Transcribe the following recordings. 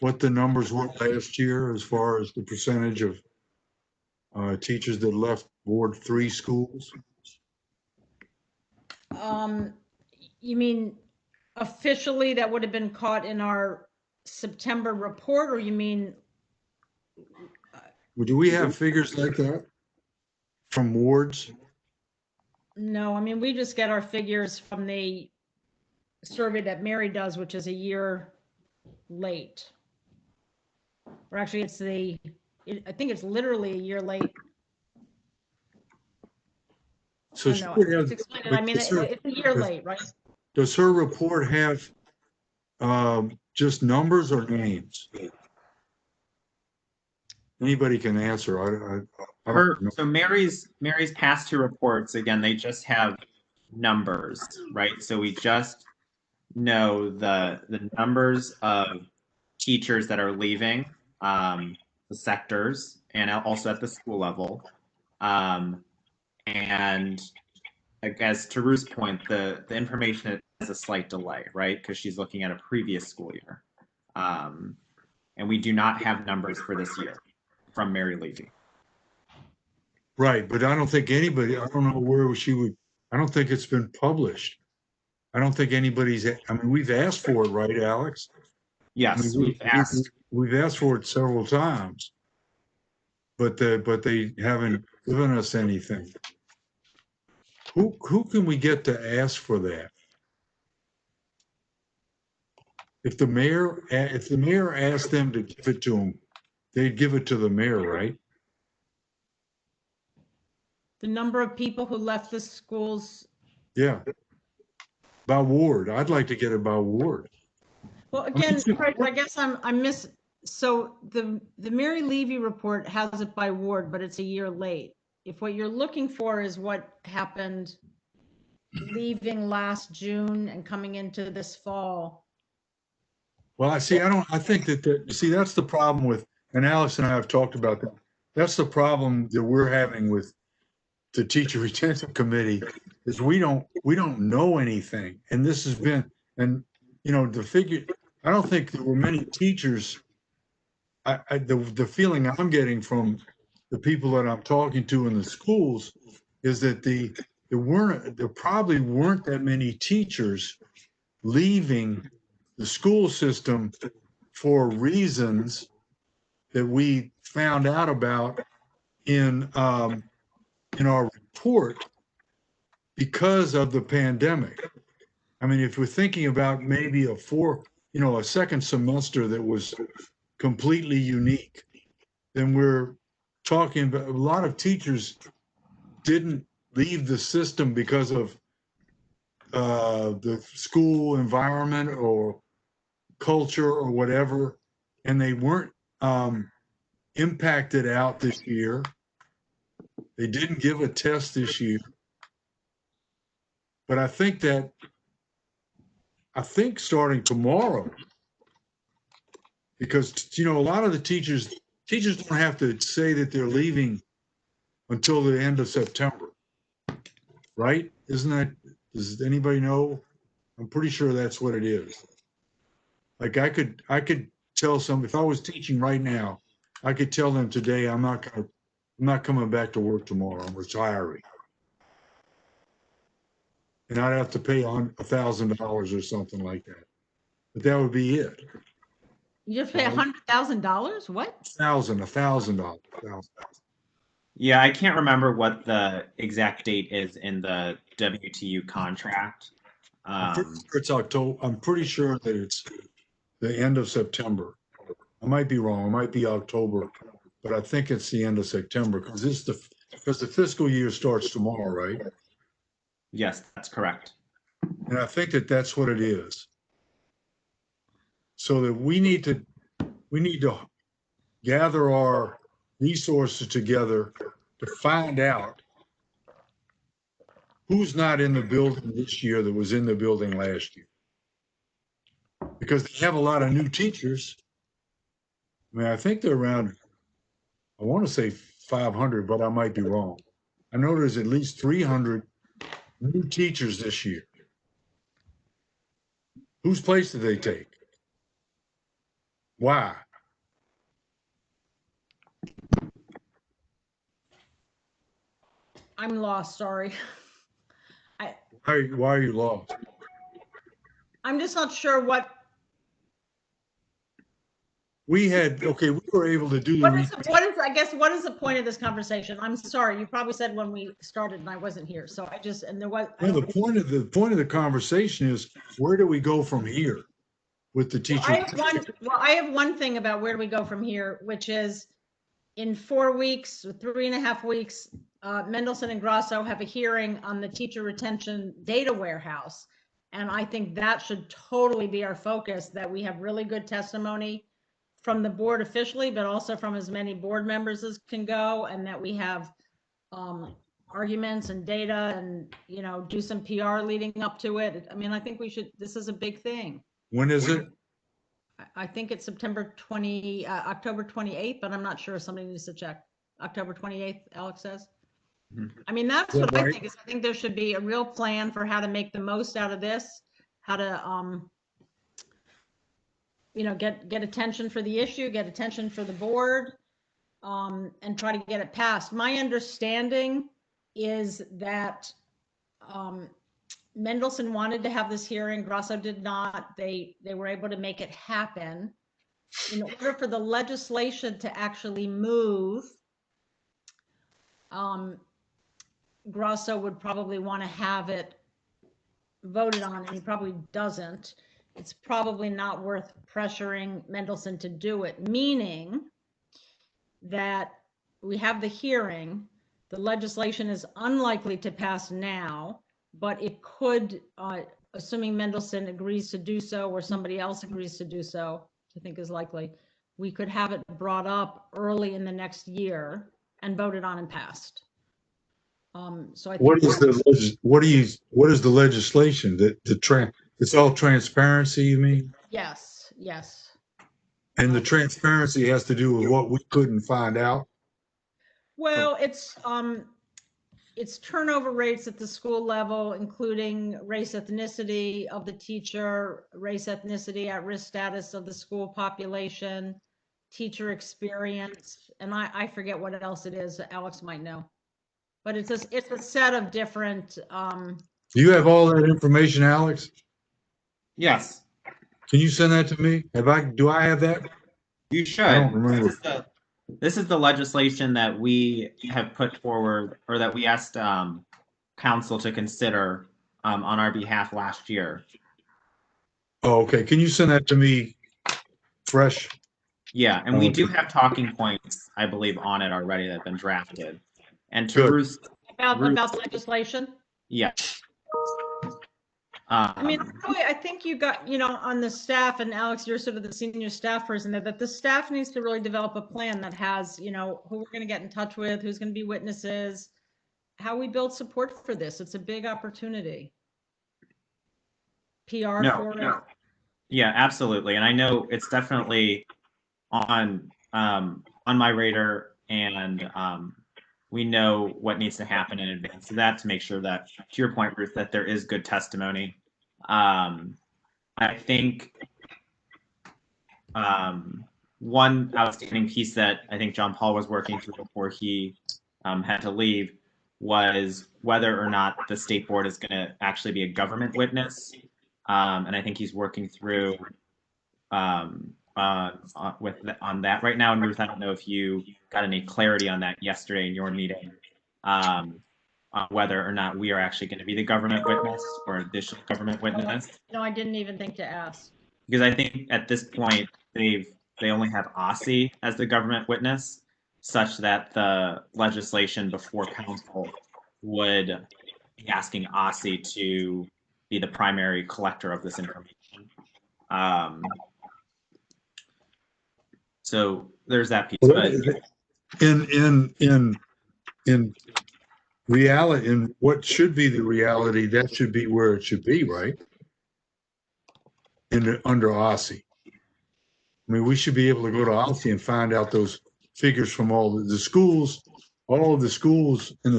what the numbers were last year as far as the percentage of teachers that left Ward 3 schools? You mean officially that would have been caught in our September report, or you mean? Do we have figures like that from wards? No, I mean, we just get our figures from the survey that Mary does, which is a year late. Or actually, I think it's literally a year late. So No, she no, would have, it's a year late, right? does her report have just numbers or names? Anybody can answer. I don't know. So Mary's past two reports, again, they just have numbers, right? So we just know the numbers of teachers that are leaving the sectors and also at the school level. And I guess to Ruth's point, the information has a slight delay, right? Because she's looking at a previous school year. And we do not have numbers for this year from Mary Levy. Right, but I don't think anybody, I don't know where she would, I don't think it's been published. I don't think anybody's, I mean, we've asked for it, right, Alex? Yes, I mean, we've asked for it several times, but they haven't given us anything. Who can we get to ask for that? If the mayor asked them to give it to him, they'd give it to the mayor, right? The number of people who left the schools. Yeah. By ward. I'd like to get it by ward. Well, again, Craig, I guess so the Mary Levy report has it by ward, but it's a year late. If what you're looking for is what happened leaving last June and coming into this fall. Well, I think that's the problem with, and Alex and I have talked about that. That's the problem that we're having with the teacher retention committee is we don't know anything. And this has been, and I don't think there were many teachers. The feeling I'm getting from the people that I'm talking to in the schools is that there probably weren't that many teachers leaving the school system for reasons that we found out about in our report because of the pandemic. I mean, if we're thinking about maybe a second semester that was completely unique, then we're talking about a lot of teachers didn't leave the system because of the school environment or culture or whatever, and they weren't impacted out this year. They didn't give a test this year. But I think starting tomorrow, because a lot of the teachers don't have to say that they're leaving until the end of September, right? Does anybody know? I'm pretty sure that's what it is. Like I could tell if I was teaching right now, I could tell them today I'm not coming back to work tomorrow. I'm retiring. And I'd have to pay $1,000 or something like that. But that would be it. You have to pay $100,000? What? $1,000. Yeah, I can't remember what the exact date is in the WTU contract. It's October. I'm pretty sure that it's the end of September. I might be wrong. It might be October, but I think it's the end of September because the fiscal year starts tomorrow, right? Yes, that's correct. And I think that's what it is. So that we need to gather our resources together to find out who's not in the building this year that was in the building last year. Because they have a lot of new teachers. I mean, I think they're around, I want to say 500, but I might be wrong. I know there's at least 300 new teachers this year. Whose place did they take? Why? I'm lost, sorry. Why are you lost? I'm just not sure what We were able to do What is, I guess, what is the point of this conversation? I'm sorry, you probably said when we started and I wasn't here, so I just, and there was. the point of the conversation is, where do we go from here with the teacher? I have one thing about where do we go from here, which is in 4 weeks, 3.5 weeks, Mendelson and Grasso have a hearing on the teacher retention data warehouse. And I think that should totally be our focus, that we have really good testimony from the board officially, but also from as many board members as can go, and that we have arguments and data and, do some PR leading up to it. I mean, I think this is a big thing. When is it? I think it's October 28th, but I'm not sure. Somebody needs to check. October 28th, Alex says. I mean, that's what I think is, I think there should be a real plan for how to make the most out of this, how to, get attention for the issue, get attention for the board, and try to get it passed. My understanding is that Mendelson wanted to have this hearing, Grasso did not. They were able to make it happen. In order for the legislation to actually move, Grasso would probably want to have it voted on, and he probably doesn't. It's probably not worth pressuring Mendelson to do it, meaning that we have the hearing, the legislation is unlikely to pass now, but it could, assuming Mendelson agrees to do so or somebody else agrees to do so, which I think is likely, we could have it brought up early in the next year and voted on and passed. So I think what is the legislation it's all transparency, you mean? Yes. And the transparency has to do with what we couldn't find out. Well, it's turnover rates at the school level, including race, ethnicity of the teacher, race, ethnicity, at-risk status of the school population, teacher experience, and I forget what else it is. Alex might know, but it's a set of different. Do you have all that information, Alex? Yes. Can you send that to me? Do I have that? You should. I don't remember. This is the legislation that we have put forward, or that we asked council to consider on our behalf last year. Oh, okay. Can you send that to me fresh? Yeah, and we do have talking points, I believe, on it already that have been drafted. And to Ruth, about the legislation. Yeah. I mean, I think you got, on the staff, and Alex, you're sort of the senior staff person there, that the staff needs to really develop a plan that has, who we're going to get in touch with, who's going to be witnesses, how we build support for this. It's a big opportunity. PR for it. Yeah, absolutely. And I know it's definitely on my radar, and we know what needs to happen in advance of that to make sure that, to your point, Ruth, that there is good testimony. I think one outstanding piece that I think John Paul was working through before he had to leave was whether or not the state board is going to actually be a government witness. And I think he's working through on that right now. And Ruth, I don't know if you got any clarity on that yesterday in your meeting, on whether or not we are actually going to be the government witness or additional government witness. No, I didn't even think to ask. Because I think at this point they only have OSSI as the government witness, such that the legislation before council would be asking OSSI to be the primary collector of this information. So there's that piece. But in reality, in what should be the reality, that should be where it should be, right? Under OSSI. I mean, we should be able to go to OSSI and find out those figures from all the schools. All of the schools in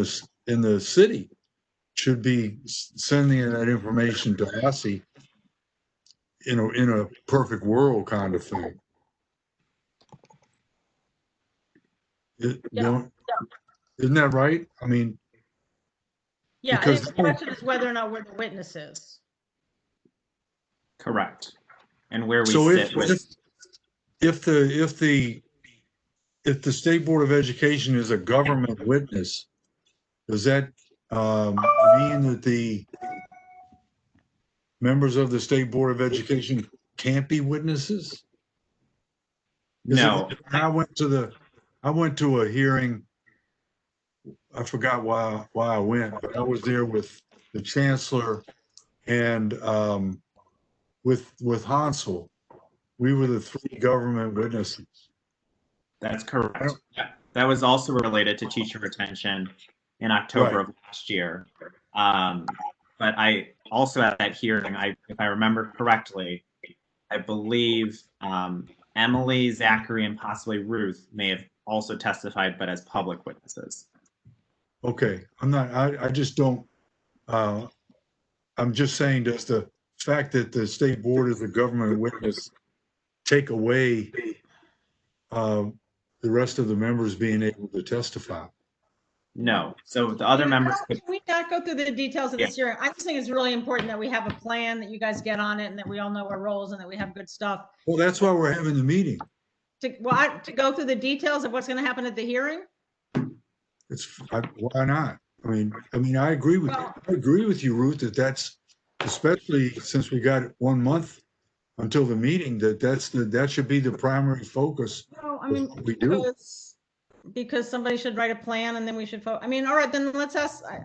the city should be sending that information to OSSI in a perfect world kind of thing. Yeah. Don't, isn't that right? I mean, Yeah, I because think the question is whether or not we're the witnesses. Correct. And where we so sit with, if the State Board of Education is a government witness, does that mean that the members of the State Board of Education can't be witnesses? no, I went to a hearing. I forgot why I went, but I was there with the chancellor and with Hansel. We were the three government witnesses. that's I correct. don't- Yeah. That was also related to teacher retention in October Right. of last year. But I also at that hearing, if I remember correctly, I believe Emily, Zachary, and possibly Ruth may have also testified, but as public witnesses. Okay, I just don't, I'm just saying, does the fact that the state board is a government witness take away the rest of the members being able to testify? No. So the other members could, Can we not go through the details of Yeah. this hearing? I just think it's really important that we have a plan, that you guys get on it, and that we all know our roles, and that we have good stuff. Well, that's why we're having the meeting. To go through the details of what's going to happen at the hearing? Why not? I mean, I agree with you, Ruth, that's, especially since we got 1 month until the meeting, that should be the primary focus No, I of mean, what we do. because somebody should write a plan and then we should vote. I mean, all right, then let's ask, I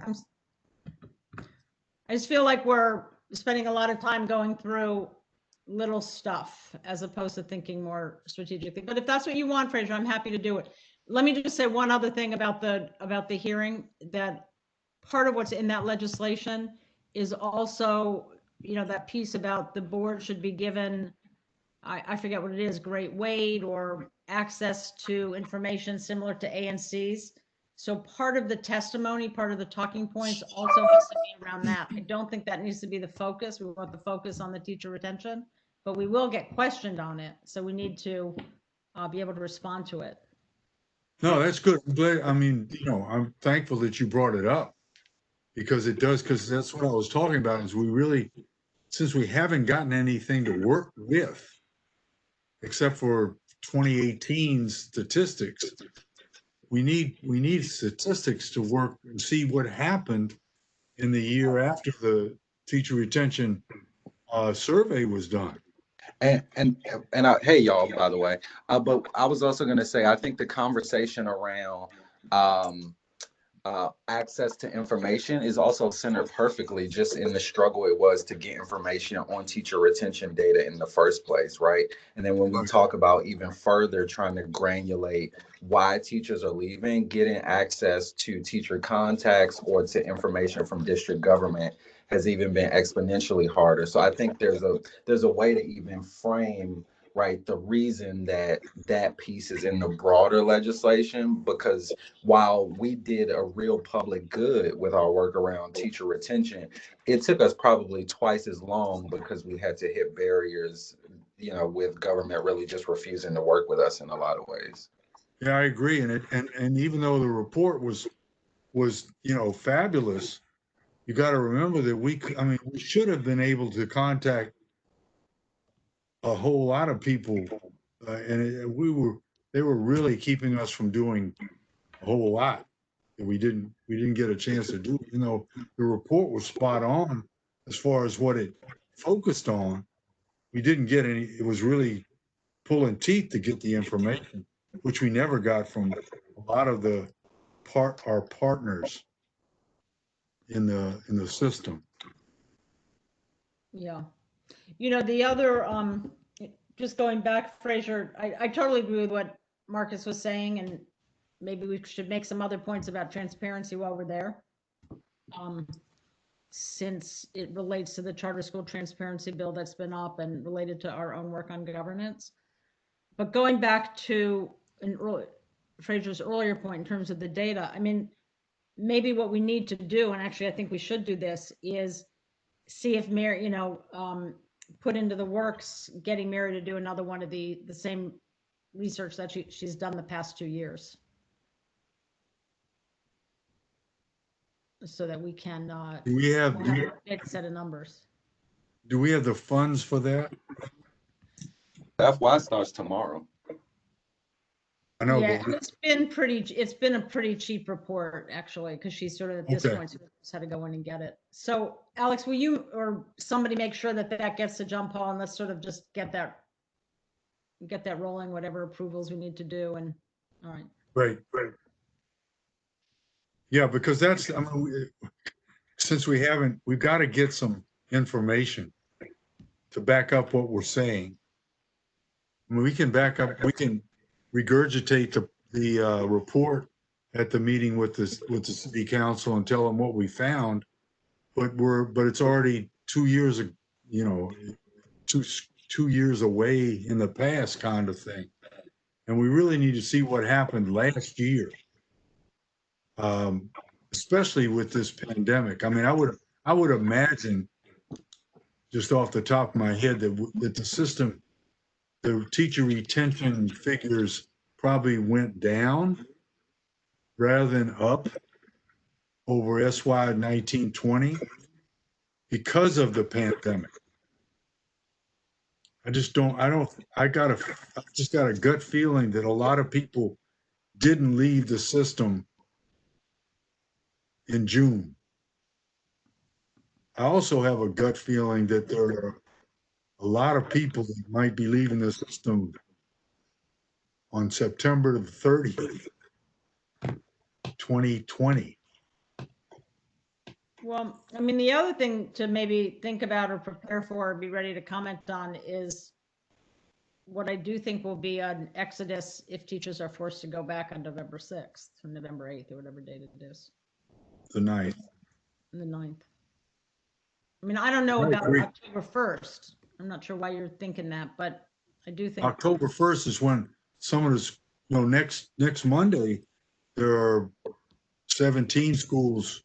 just feel like we're spending a lot of time going through little stuff as opposed to thinking more strategically. But if that's what you want, Fraser, I'm happy to do it. Let me just say one other thing about the hearing, that part of what's in that legislation is also, that piece about the board should be given, I forget what it is, great weight or access to information similar to ANC's. So part of the testimony, part of the talking points also has to be around that. I don't think that needs to be the focus. We want the focus on the teacher retention, but we will get questioned on it. So we need to be able to respond to it. No, that's good. I'm glad, I'm thankful that you brought it up because that's what I was talking about is since we haven't gotten anything to work with, except for 2018 statistics, we need statistics to work and see what happened in the year after the teacher retention survey was done. Hey y'all, by the way, but I was also going to say I think the conversation around um, access to information is also centered perfectly just in the struggle it was to get information on teacher retention data in the first place, right? And then when we talk about even further trying to granulate why teachers are leaving, getting access to teacher contacts or to information from district government has even been exponentially harder. So I think there's a way to even frame, right, the reason that piece is in the broader legislation, because while we did a real public good with our work around teacher retention, it took us probably twice as long because we had to hit barriers, with government really just refusing to work with us in a lot of ways. Yeah, I agree. And even though the report was fabulous, you got to remember that we should have been able to contact a whole lot of people, they were really keeping us from doing a whole lot that we didn't get a chance to do. The report was spot on as far as what it focused on. We didn't get any. It was really pulling teeth to get the information, which we never got from a lot of our partners in the system. Yeah. The other, just going back, Fraser, I totally agree with what Marcus was saying, and maybe we should make some other points about transparency while we're there. Since it relates to the charter school transparency bill that's been up and related to our own work on governance. But going back to Fraser's earlier point in terms of the data, maybe what we need to do, and actually I think we should do this, is see if Mary, put into the works, getting Mary to do another one of the same research that she's done the past 2 years. so that we can, Do we have, have a big set of numbers. do we have the funds for that? FY starts tomorrow. I know, Yeah, but it's been a pretty cheap report, actually, because she's sort of at this Okay. point, sort of just had to go in and get it. So Alex, will you or somebody make sure that that gets to John Paul, and let's sort of just get that rolling, whatever approvals we need to do, and, all right. right. Yeah, because that's, I mean, since we've got to get some information to back up what we're saying. I mean, we can regurgitate the report at the meeting with the city council and tell them what we found, but it's already 2 years, you know, 2 years away in the past kind of thing. And we really need to see what happened last year. Especially with this pandemic. I mean, I would imagine, just off the top of my head, that the system, the teacher retention figures probably went down rather than up over SY 1920 because of the pandemic. I just got a gut feeling that a lot of people didn't leave the system in June. I also have a gut feeling that there are a lot of people that might be leaving the system on September the 30th, 2020. Well, I mean, the other thing to maybe think about or prepare for, or be ready to comment on, is what I do think will be an exodus if teachers are forced to go back on November 6th or November 8th or whatever date it is, The 9th. the 9th. I mean, I don't know I about agree. October 1st. I'm not sure why you're thinking that, but I do think. October 1st is when some of this, next Monday, there are 17 schools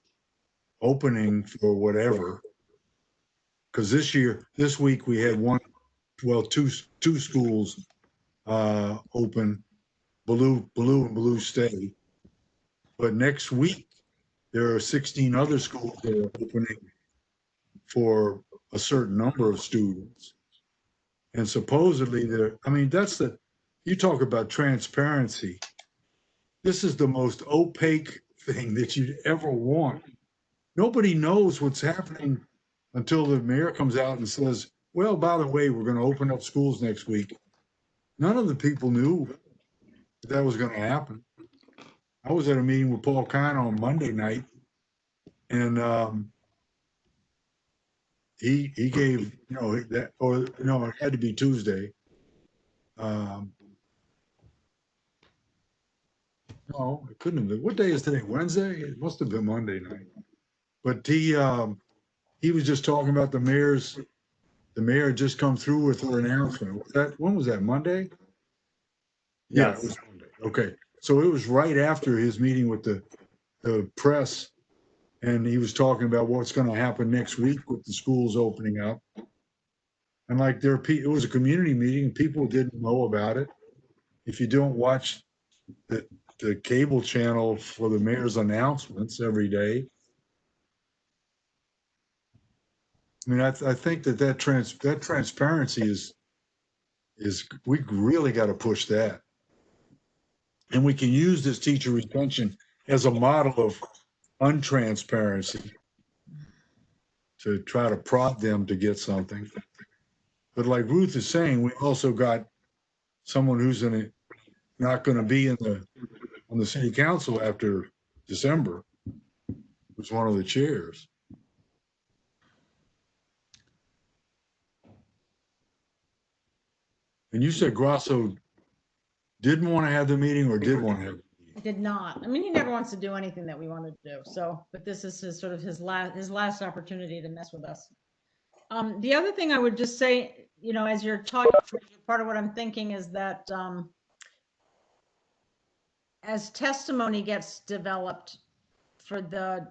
opening for whatever. Because this week we had two schools open, Blue and Blue State. But next week there are 16 other schools that are opening for a certain number of students. And supposedly you talk about transparency. This is the most opaque thing that you'd ever want. Nobody knows what's happening until the mayor comes out and says, well, by the way, we're going to open up schools next week. None of the people knew that was going to happen. I was at a meeting with Paul Kine on Monday night, and he gave, it had to be Tuesday. No, it couldn't have been. What day is today? Wednesday? It must have been Monday night. But he was just talking about the mayor had just come through with her announcement. When was that? Monday? Yeah, Yes. it was Monday. Okay. So it was right after his meeting with the press, and he was talking about what's going to happen next week with the schools opening up. And it was a community meeting, and people didn't know about it. If you don't watch the cable channel for the mayor's announcements every day, I mean, I think that transparency is we really got to push that, and we can use this teacher retention as a model of untransparency to try to prod them to get something. But like Ruth is saying, we also got someone who's not going to be on the city council after December, who's one of the chairs. And you said Grasso didn't want to have the meeting or did want to have the meeting? Did not. I mean, he never wants to do anything that we want to do. So, but this is his last opportunity to mess with us. The other thing I would just say, as you're talking, part of what I'm thinking is that as testimony gets developed for the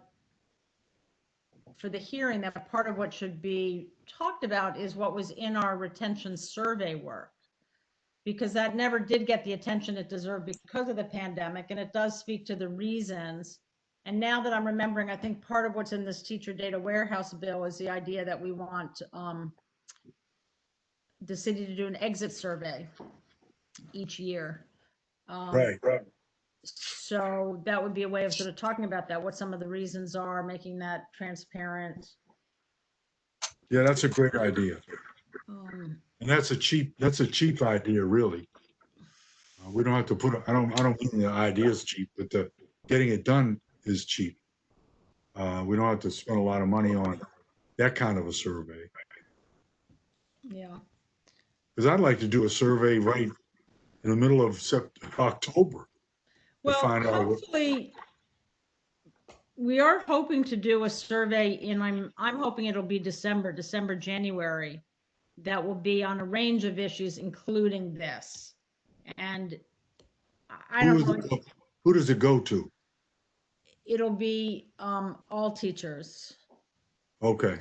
hearing, that part of what should be talked about is what was in our retention survey work, because that never did get the attention it deserved because of the pandemic. And it does speak to the reasons And now that I'm remembering, I think part of what's in this teacher data warehouse bill is the idea that we want the city to do an exit survey each year. Right. So that would be a way of sort of talking about that, what some of the reasons are, making that transparent. Yeah, that's a great idea. Um, And that's a cheap idea, really. We don't have to put, I don't mean the idea is cheap, but the getting it done is cheap. We don't have to spend a lot of money on that kind of a survey. yeah. Because I'd like to do a survey right in the middle of October. Well, find out what- hopefully, we are hoping to do a survey in, I'm hoping it'll be December, January, that will be on a range of issues, including this. And I don't know, Who does it go to? it'll be all teachers. Okay.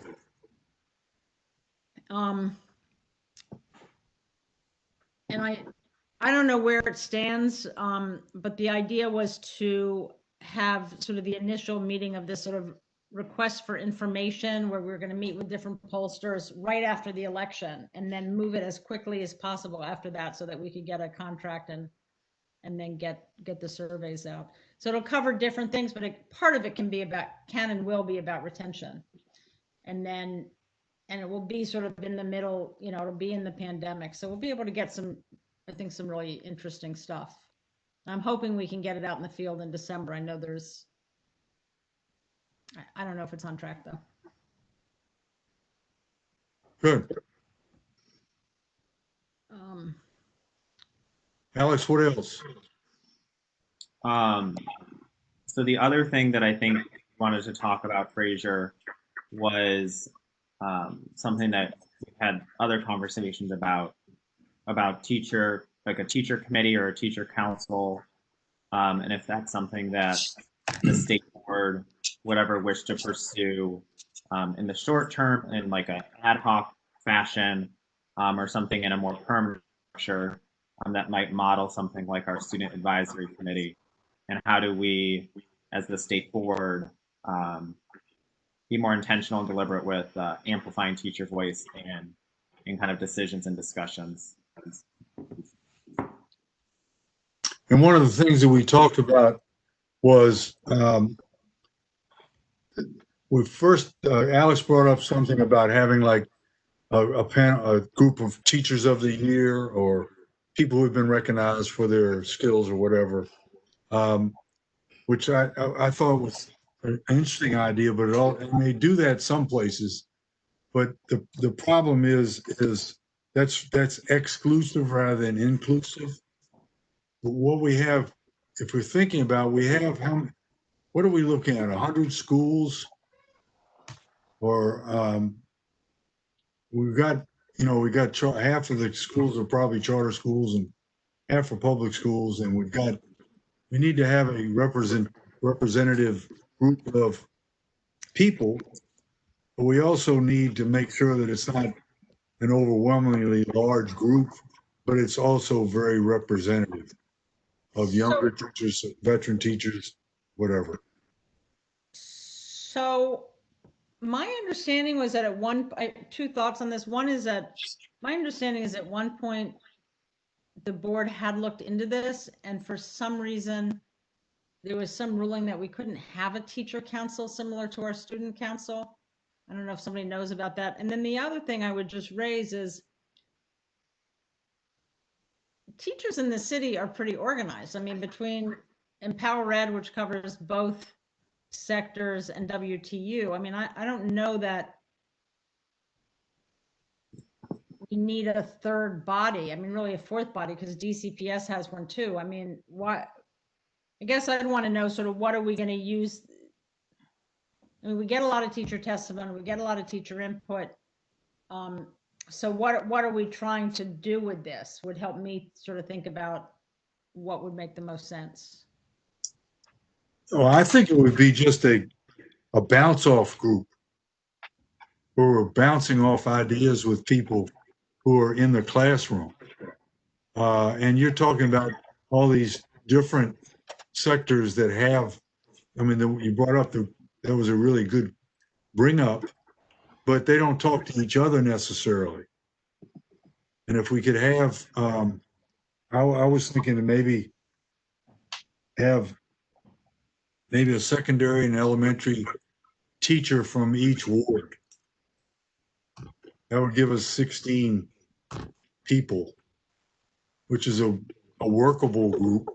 And I don't know where it stands, but the idea was to have sort of the initial meeting of this sort of request for information where we're going to meet with different pollsters right after the election and then move it as quickly as possible after that so that we could get a contract and then get the surveys out. So it'll cover different things, but part of it can and will be about retention. And it will be sort of in the middle, it'll be in the pandemic. So we'll be able to get some really interesting stuff. I'm hoping we can get it out in the field in December. I know I don't know if it's on track though. Good. Alex, what else? So the other thing that I think I wanted to talk about, Fraser, was something that we've had other conversations about teacher, like a teacher committee or a teacher council, and if that's something that the state board would ever wish to pursue in the short term in like a ad hoc fashion, or something in a more permanent structure that might model something like our student advisory committee. And how do we, as the state board, be more intentional and deliberate with amplifying teacher voice and in kind of decisions and discussions. And one of the things that we talked about was Alex brought up something about having like a group of teachers of the year or people who have been recognized for their skills or whatever, which I thought was an interesting idea, but it may do that some places. But the problem is that's exclusive rather than inclusive. But what we have, if we're thinking about, what are we looking at? 100 schools, or we've got half of the schools are probably charter schools and half are public schools, and we need to have a representative group of people, but we also need to make sure that it's not an overwhelmingly large group, but it's also very representative of younger teachers, veteran teachers, whatever. So my understanding was that two thoughts on this. One is that my understanding is at one point the board had looked into this, and for some reason there was some ruling that we couldn't have a teacher council similar to our student council. I don't know if somebody knows about that. And then the other thing I would just raise is teachers in the city are pretty organized. I mean, between Empower Ed, which covers both sectors, and WTU, I mean, I don't know that we need a third body. I mean, really a fourth body, because DCPS has one too. I mean, I guess I'd want to know sort of what are we going to use? I mean, we get a lot of teacher testimony, we get a lot of teacher input. So what are we trying to do with this would help me sort of think about what would make the most sense. Oh, I think it would be just a bounce off group where we're bouncing off ideas with people who are in the classroom. And you're talking about all these different sectors that have I mean, you brought up that was a really good bring up, but they don't talk to each other necessarily. And if we could have, I was thinking to maybe have maybe a secondary and elementary teacher from each ward. That would give us 16 people, which is a workable group.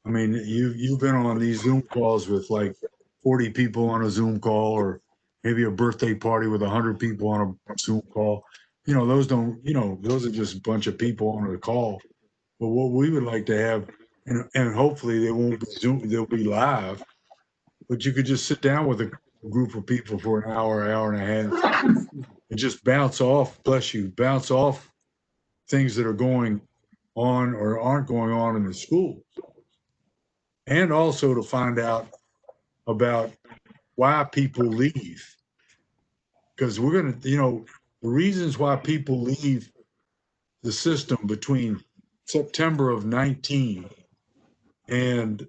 I mean, you've been on these Zoom calls with like 40 people on a Zoom call, or maybe a birthday party with 100 people on a Zoom call. You know, those don't, you know, those are just a bunch of people on a call. But what we would like to have, and hopefully they won't be Zoom, they'll be live, but you could just sit down with a group of people for an hour, hour and a half, and just bounce off, bless you, bounce off things that are going on or aren't going on in the school. And also to find out about why people leave. Because we're going to, you know, the reasons why people leave the system between September of 19 and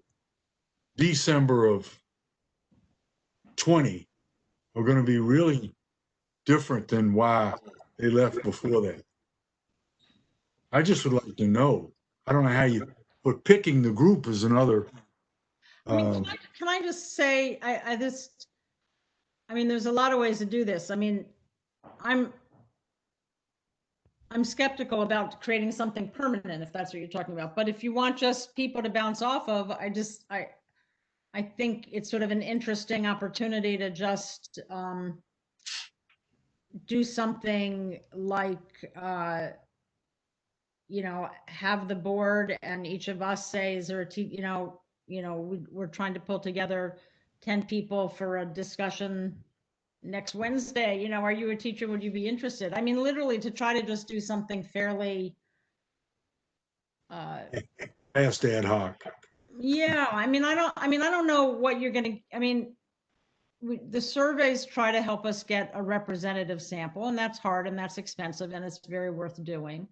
December of 20 are going to be really different than why they left before that. I just would like to know. I don't know how you, but picking the group is another. I mean, can I just say, I mean, there's a lot of ways to do this. I mean, I'm skeptical about creating something permanent, if that's what you're talking about. But if you want just people to bounce off of, I think it's sort of an interesting opportunity to just do something like, you know, have the board and each of us say, is there we're trying to pull together 10 people for a discussion next Wednesday. You know, are you a teacher? Would you be interested? I mean, literally to try to just do something fairly. Fast ad hoc. Yeah, I mean, I don't know what you're going to, I mean, the surveys try to help us get a representative sample, and that's hard and that's expensive and it's very worth doing.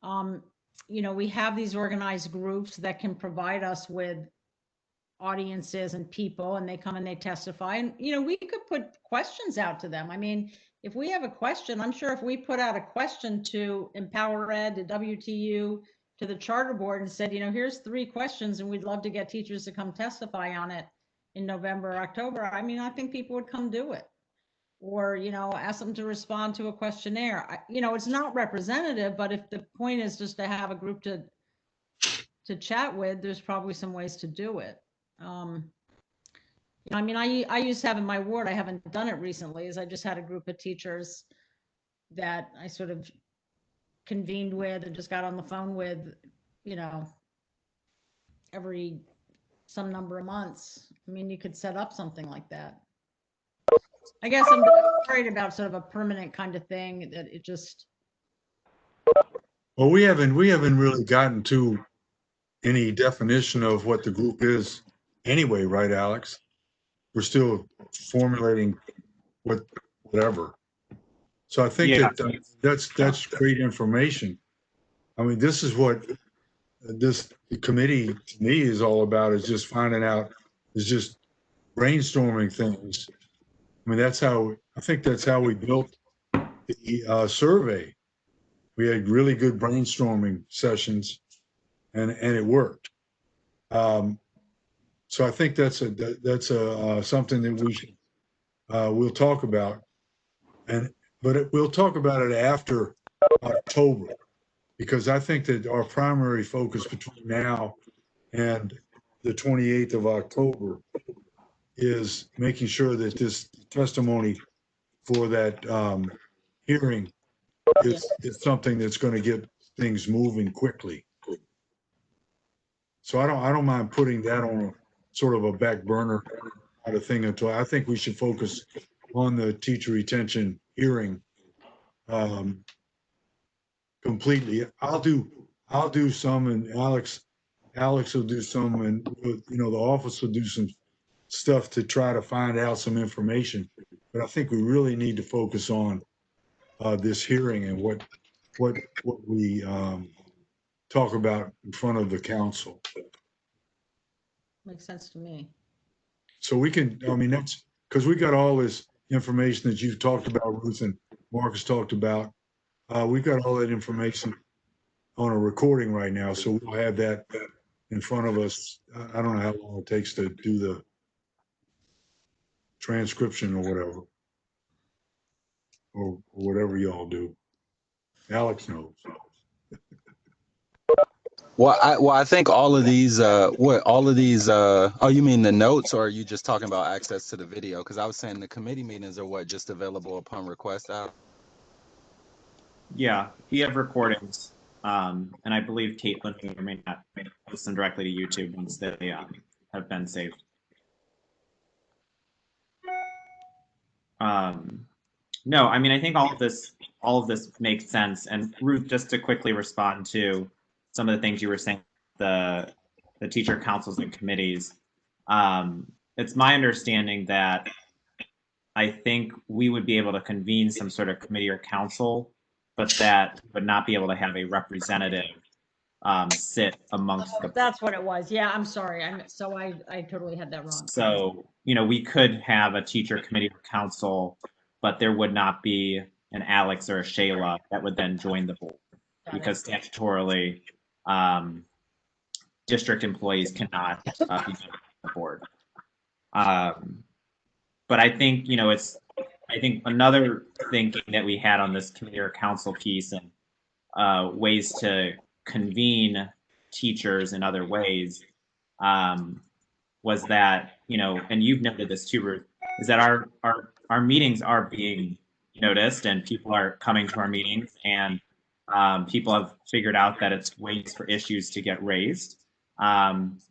You know, we have these organized groups that can provide us with audiences and people, and they come and they testify, and you know, we could put questions out to them. I mean, if we have a question, I'm sure if we put out a question to Empower Ed, to WTU, to the charter board and said, you know, here's 3 questions and we'd love to get teachers to come testify on it in November, October, I mean, I think people would come do it. Or, you know, ask them to respond to a questionnaire. You know, it's not representative, but if the point is just to have a group to chat with, there's probably some ways to do it. I mean, I used to have in my ward, I haven't done it recently, is I just had a group of teachers that I sort of convened with and just got on the phone with, you know, every some number of months. I mean, you could set up something like that. I guess I'm worried about sort of a permanent kind of thing that it just. Well, we haven't really gotten to any definition of what the group is anyway, right, Alex? We're still formulating whatever. So I think that's great information. I mean, this is what this committee to me is all about, is just finding out, is just brainstorming things. I mean, I think that's how we built the survey. We had really good brainstorming sessions, and it worked. So I think that's something that we should we'll talk about, but we'll talk about it after October, because I think that our primary focus between now and the 28th of October is making sure that this testimony for that hearing is something that's going to get things moving quickly. So I don't mind putting that on a sort of a back burner kind of thing until I think we should focus on the teacher retention hearing completely. I'll do some, and Alex will do some, and you know, the office will do some stuff to try to find out some information. But I think we really need to focus on this hearing and what we talk about in front of the council. Makes sense to me. So we can, I mean, that's, because we got all this information that you've talked about, Ruth, and Marcus talked about. We've got all that information on a recording right now, so we'll have that in front of us. I don't know how long it takes to do the transcription or whatever. Or whatever y'all do. Alex knows. Well, I think all of these, oh, you mean the notes, or are you just talking about access to the video? Because I was saying the committee meetings are what, just available upon request out? Yeah, we have recordings, and I believe Caitlin may or may not post them directly to YouTube once they have been saved. No, I mean, I think all of this makes sense. And Ruth, just to quickly respond to some of the things you were saying, the teacher councils and committees. It's my understanding that I think we would be able to convene some sort of committee or council, but that would not be able to have a representative sit amongst the. That's what it was. Yeah, I'm sorry. I totally had that wrong. So, you know, we could have a teacher committee or council, but there would not be an Alex or a Shayla that would then join the board, because statutorily, district employees cannot be on the board. But I think, you know, I think another thinking that we had on this committee or council piece and ways to convene teachers in other ways was that, you know, and you've noted this too, Ruth, is that our meetings are being noticed and people are coming to our meetings, and people have figured out that it's ways for issues to get raised. And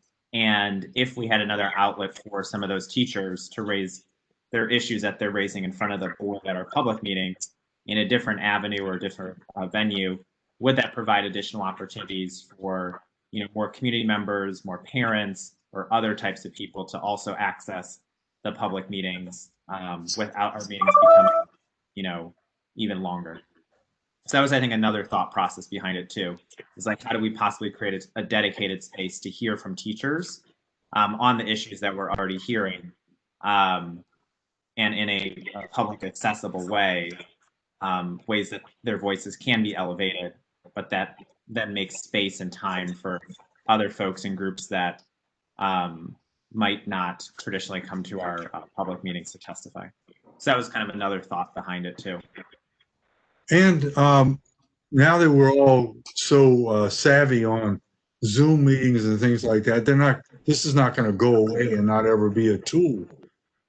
if we had another outlet for some of those teachers to raise their issues that they're raising in front of the board at our public meetings in a different avenue or a different venue, would that provide additional opportunities for, you know, more community members, more parents, or other types of people to also access the public meetings without our meetings becoming, you know, even longer? So that was, I think, another thought process behind it too. Is like, how do we possibly create a dedicated space to hear from teachers on the issues that we're already hearing, and in a public accessible way, ways that their voices can be elevated, but that then makes space and time for other folks and groups that might not traditionally come to our public meetings to testify. So that was kind of another thought behind it too. And now that we're all so savvy on Zoom meetings and things like that, this is not going to go away and not ever be a tool.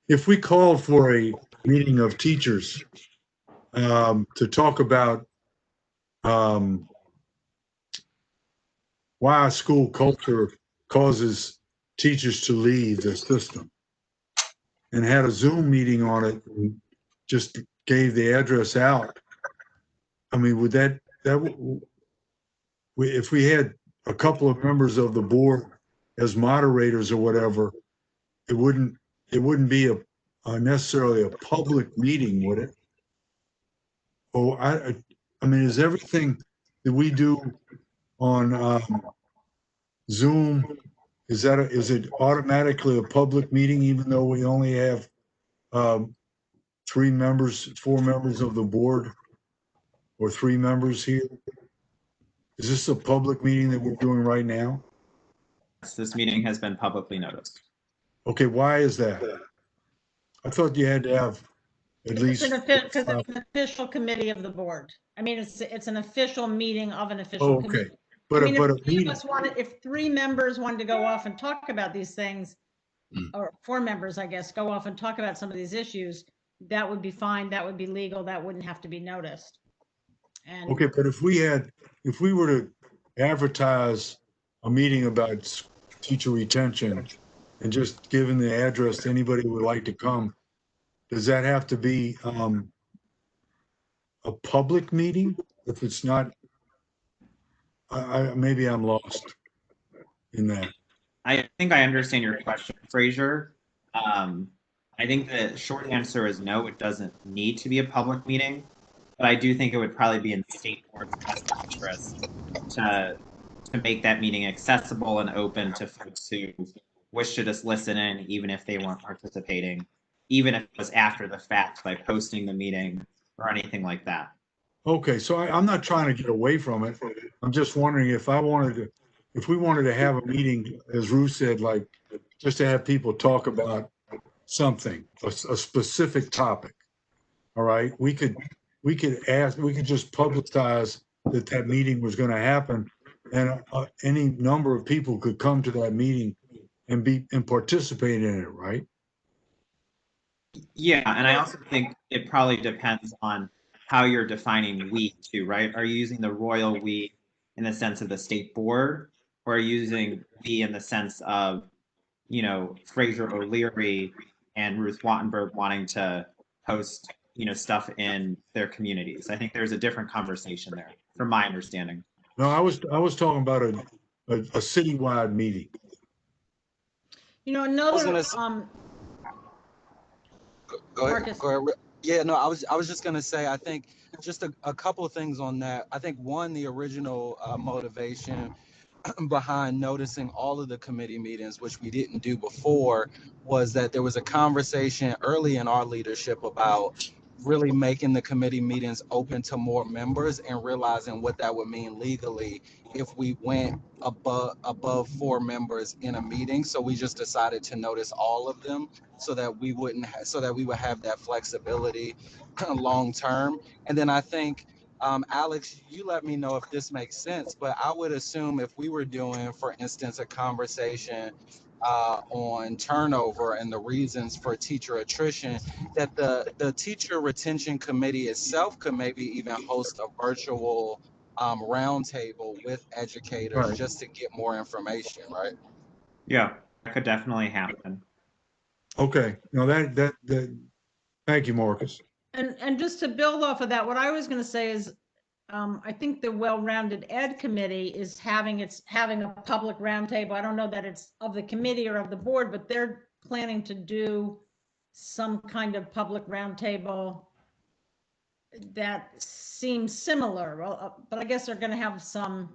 If we called for a meeting of teachers to talk about why school culture causes teachers to leave the system, and had a Zoom meeting on it and just gave the address out, I mean, would if we had a couple of members of the board as moderators or whatever, it wouldn't be a necessarily a public meeting, would it? Oh, I mean, is everything that we do on Zoom, is it automatically a public meeting, even though we only have 4 members of the board, or 3 members here? Is this a public meeting that we're doing right now? This meeting has been publicly noticed. Okay, why is that? I thought you had to have at least. Because it's an official committee of the board. I mean, it's an official meeting of an official Oh, committee. okay. But I mean, a if 3 members wanted to go off and talk about these things, or 4 members, I guess, go off and talk about some of these issues, that would be fine. That would be legal. That wouldn't have to be noticed. And okay, but if we were to advertise a meeting about teacher retention and just giving the address to anybody who would like to come, does that have to be a public meeting? If it's not, maybe I'm lost in that. I think I understand your question, Fraser. I think the short answer is no, it doesn't need to be a public meeting, but I do think it would probably be in the state board's best interest to make that meeting accessible and open to folks who wish to just listen in, even if they weren't participating, even if it was after the fact, by posting the meeting or anything like that. Okay, so I'm not trying to get away from it. I'm just wondering if we wanted to have a meeting, as Ruth said, like just to have people talk about something, a specific topic. All right, we could just publicize that meeting was going to happen, and any number of people could come to that meeting and participate in it, right? Yeah, and I also think it probably depends on how you're defining we too, right? Are you using the royal we in the sense of the state board, or are you using we in the sense of, you know, Fraser O'Leary and Ruth Wattenberg wanting to host, you know, stuff in their communities? I think there's a different conversation there, from my understanding. No, I was talking about a citywide meeting. You know, another, Go ahead. Marcus. Go ahead. Yeah, no, I was just gonna say, I think just a couple of things on that. I think one, the original motivation behind noticing all of the committee meetings, which we didn't do before, was that there was a conversation early in our leadership about really making the committee meetings open to more members and realizing what that would mean legally if we went above 4 members in a meeting. So we just decided to notice all of them so that we would have that flexibility long term. And then I think Alex, you let me know if this makes sense, but I would assume if we were doing, for instance, a conversation on turnover and the reasons for teacher attrition, that the teacher retention committee itself could maybe even host a virtual roundtable with educators, Right. just to get more information, right? Yeah, that could definitely happen. Okay, no, that thank you, Marcus. and just to build off of that, what I was going to say is, I think the Well-Rounded Ed Committee is having a public roundtable. I don't know that it's of the committee or of the board, but they're planning to do some kind of public roundtable that seems similar. Well, but I guess they're going to have some,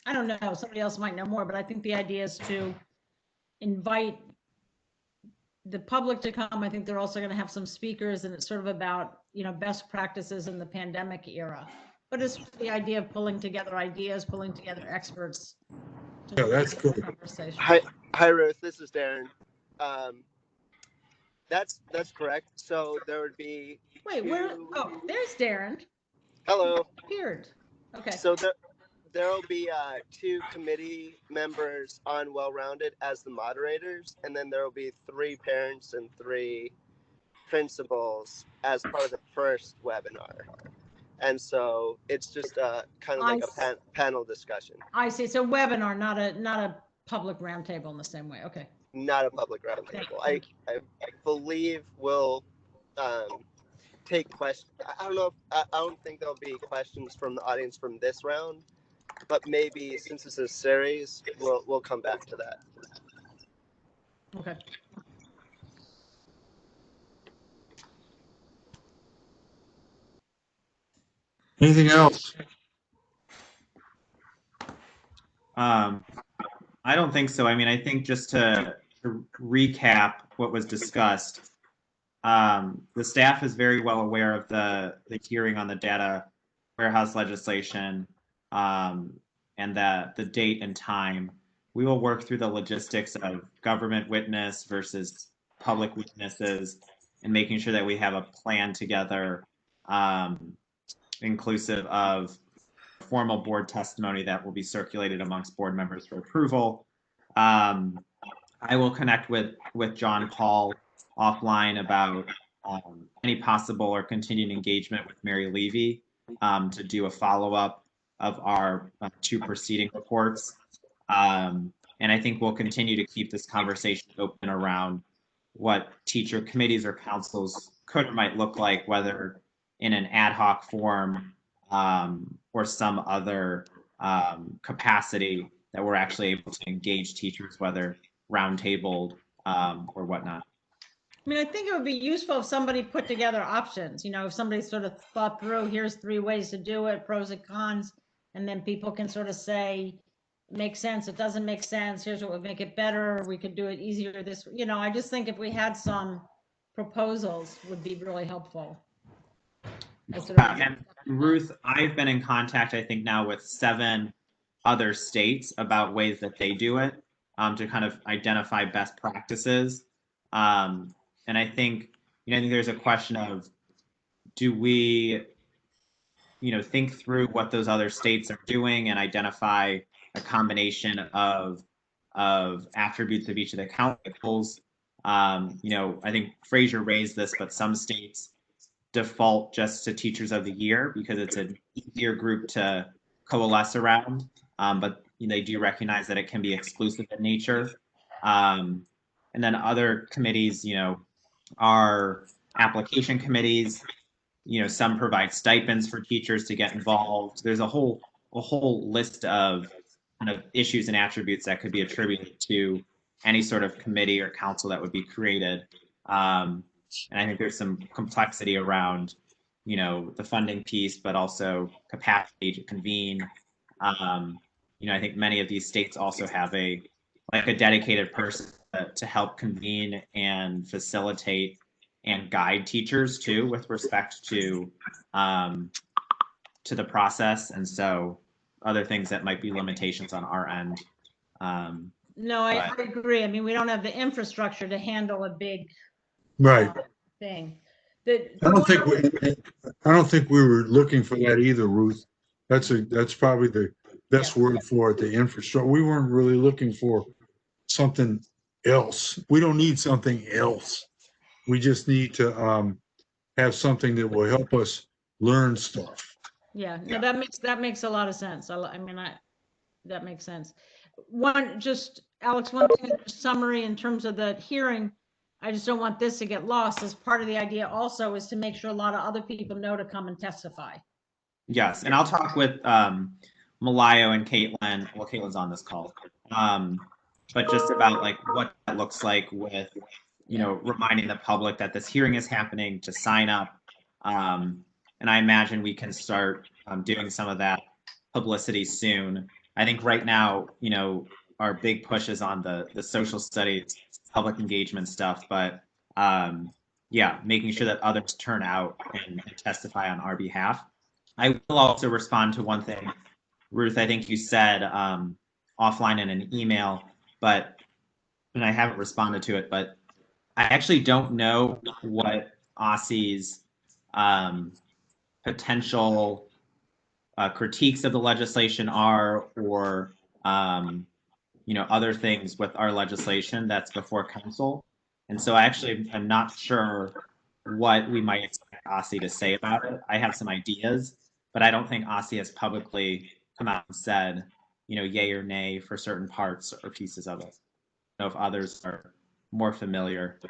I don't know, somebody else might know more, but I think the idea is to invite the public to come. I think they're also going to have some speakers, and it's sort of about, you know, best practices in the pandemic era. But it's the idea of pulling together ideas, pulling together experts. Yeah, that's good. Conversation. Hi, Ruth. This is Darren. That's correct. So there would be. Wait, where? Oh, there's Darren. Hello. Appeared. Okay. So there will be 2 committee members on Well-Rounded as the moderators, and then there will be 3 parents and 3 principals as part of the first webinar. And so it's just kind of like a panel discussion. I see. So webinar, not a public roundtable in the same way. Okay. Not a public roundtable. I believe we'll take questions. I don't know. I don't think there'll be questions from the audience from this round, but maybe since it's a series, we'll come back to that. Okay. Anything else? I don't think so. I mean, I think just to recap what was discussed, the staff is very well aware of the hearing on the data warehouse legislation, and the date and time. We will work through the logistics of government witness versus public witnesses and making sure that we have a plan together, inclusive of formal board testimony that will be circulated amongst board members for approval. I will connect with John Paul offline about any possible or continued engagement with Mary Levy to do a follow-up of our 2 preceding reports. And I think we'll continue to keep this conversation open around what teacher committees or councils could or might look like, whether in an ad hoc form or some other capacity that we're actually able to engage teachers, whether roundtabled or whatnot. I mean, I think it would be useful if somebody put together options, you know, if somebody sort of thought through, here's 3 ways to do it, pros and cons, and then people can sort of say, makes sense, it doesn't make sense, here's what would make it better, we could do it easier this, I just think if we had some proposals would be really helpful. And Ruth, I've been in contact, I think now with 7 other states about ways that they do it, to kind of identify best practices. And I think, I think there's a question of, do we, think through what those other states are doing and identify a combination of attributes of each of the councils. I think Fraser raised this, but some states default just to Teachers of the Year because it's an easier group to coalesce around. But they do recognize that it can be exclusive in nature. And then other committees, are application committees. Some provide stipends for teachers to get involved. There's a whole list of kind of issues and attributes that could be attributed to any sort of committee or council that would be created. And I think there's some complexity around, the funding piece, but also capacity to convene. I think many of these states also have a dedicated person to help convene and facilitate and guide teachers too, with respect to the process. And so other things that might be limitations on our end. No, I agree. I mean, we don't have the infrastructure to handle a big Right. thing. I don't think we were looking for that either, Ruth. That's probably the best word for it, the infrastructure. We weren't really looking for something else. We don't need something else. We just need to have something that will help us learn stuff. Yeah, no, that makes a lot of sense. That makes sense. Alex, one thing, summary in terms of the hearing, I just don't want this to get lost. As part of the idea also is to make sure a lot of other people know to come and testify. Yes, and I'll talk with Malayo and Caitlin. Well, Caitlin's on this call, but just about what that looks like with, reminding the public that this hearing is happening, to sign up. And I imagine we can start doing some of that publicity soon. I think right now, our big push is on the social studies, public engagement stuff, but making sure that others turn out and testify on our behalf. I will also respond to one thing, Ruth, I think you said offline in an email, and I haven't responded to it, but I actually don't know what OSSE's potential critiques of the legislation are, or other things with our legislation that's before council. And so I'm not sure what we might expect OSSE to say about it. I have some ideas, but I don't think OSSE has publicly come out and said, yay or nay for certain parts or pieces of it. I don't know if others are more familiar.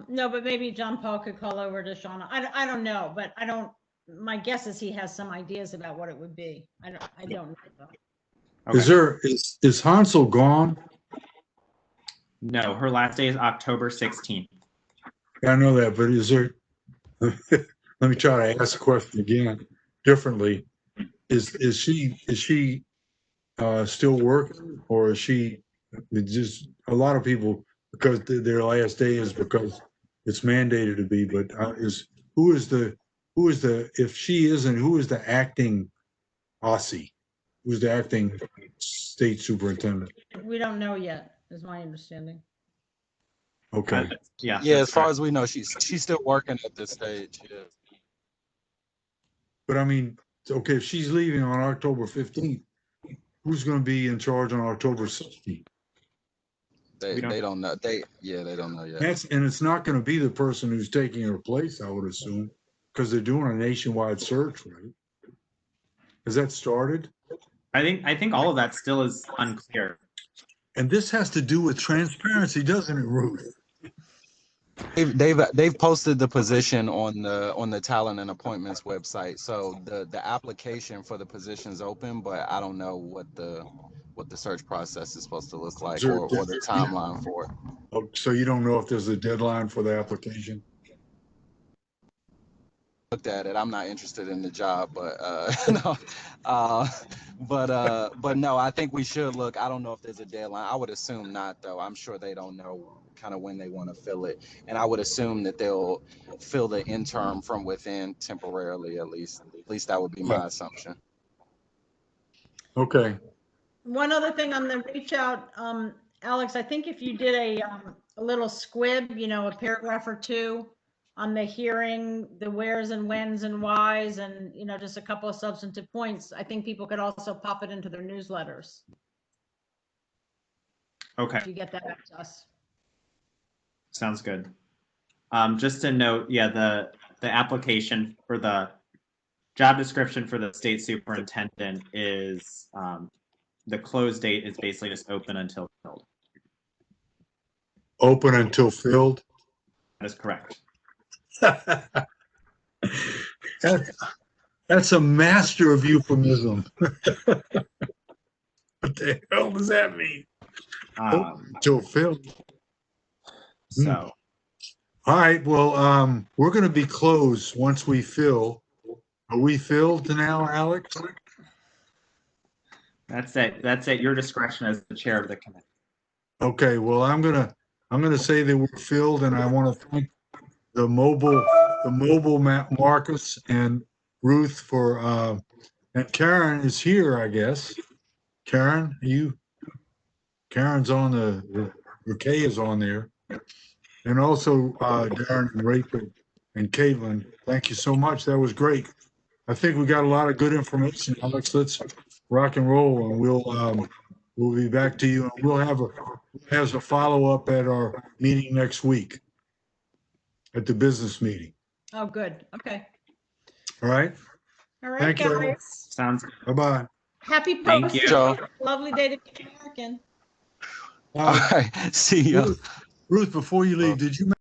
No, but maybe John Paul could call over to Shauna. I don't know, but my guess is he has some ideas about what it would be. I don't know. Okay. Is Hansel gone? No, her last day is October 16th. I know that, but is there, let me try to ask the question again differently. Is she still working, or is she just, a lot of people, because their last day is because it's mandated to be, but who is the, if she isn't, who is the acting OSSE? Who's the acting state superintendent? We don't know yet, is my understanding. Okay. Yeah. As far as we know, she's still working at this stage. Yeah. But I mean, okay, if she's leaving on October 15th, who's going to be in charge on October 16th? They don't know. They don't know yet. And it's not going to be the person who's taking her place, I would assume, because they're doing a nationwide search, right? Has that started? I think all of that still is unclear. And this has to do with transparency, doesn't it, Ruth? They've posted the position on the talent and appointments website. So the application for the position's open, but I don't know what the search process is supposed to look like, or the timeline for it. Oh, so you don't know if there's a deadline for the application? looked at it. I'm not interested in the job, but no, but no, I think we should look. I don't know if there's a deadline. I would assume not, though. I'm sure they don't know kind of when they want to fill it, and I would assume that they'll fill the interim from within temporarily, at least. At least that would be my assumption. Okay. One other thing on the reach out, Alex, I think if you did a little squib, you know, a paragraph or two on the hearing, the wheres and whens and whys, and, you know, just a couple of substantive points, I think people could also pop it into their newsletters. Okay, If you get that out to us. sounds good. Just to note, yeah, the application for the job description for the state superintendent is, the close date is basically just open until filled. Open until filled. That is correct. That's a master of euphemism. What the hell does that mean? Until filled. So, All right. Well, we're going to be closed once we fill. Are we filled now, Alex? that's at your discretion as the chair of the committee. Okay. Well, I'm gonna say that we're filled, and I want to thank the mobile Marcus and Ruth for and Karen is here, I guess. Karen, Karen's on the K is on there. And also Darren and Rachel and Caitlin, thank you so much. That was great. I think we got a lot of good information, Alex. Let's rock and roll, and we'll be back to you, and we'll have a follow-up at our meeting next week, at the business meeting. Oh, good. Okay. All right? All right, Thank you. guys. Sounds Bye-bye. Happy Thank you. posting. Lovely day to be American. All right, see you. Ruth, before you leave, did you